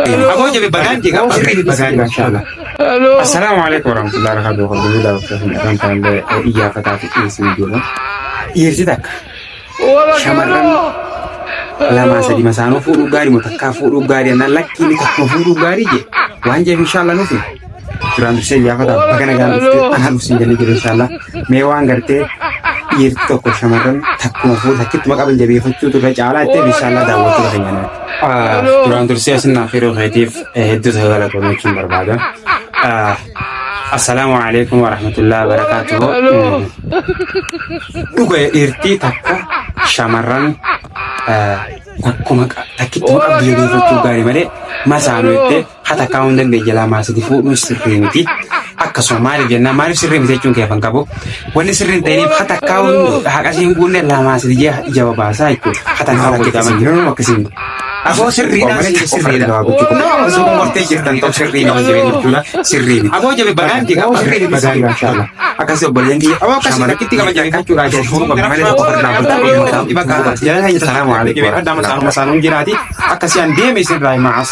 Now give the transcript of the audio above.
Aboo jabe bagaan jega bagaan inshallah. Assalamu alaikum warahmatullahi wabarakatuh. Kan iya kata ismi dulu. Irti tak. Shamarran lama sadi masano fudu gari mutakka fudu gari na lakki ni ka fudu gari je. Wanje inshallah nufi. Turan se ya kata bagana gan ana musin jali inshallah. Me wangarte irto ko shamarran takku fudu takit makabal jabi futu to jala te inshallah dawatu kanyana. Turan se asna khairu khatif heddu sagala ko mekin barbada. Assalamu alaikum warahmatullahi wabarakatuh. Duga irti takka shamarran akkuma takkitti maqabdii deeffachuu gaarii malee masaanuu itti hata kaa'uun dandeenye lama asii fuudhuun sirrii miti. Akkasuma maaliif jennaan maaliif sirrii miti jechuun keefan qabu. Wanni sirrii ta'iniif hata kaa'uun haqasiin guunne lama asii ija baasaa jechuudha. Hata kaa'uun keekaman jiran akkasiin. Aboo sirriidhaan sirriidhaan osoo mortee jirtan ta'u sirriidhaan jireenya jechuudha sirriidhaan. Aboo jabe bagaan jega sirriidhaan bagaan inshallah. Akkasii obboleeyyan kiyya. Aboo akkasii takkitti qaba jaan kachuudhaa jechuudha. Fuudhu qabna malee tokko fardaa bultaa. Ibakkaa jala salaamu alaikum. Adda masaanuun jiraati akkasii an deeme sirraa himaa.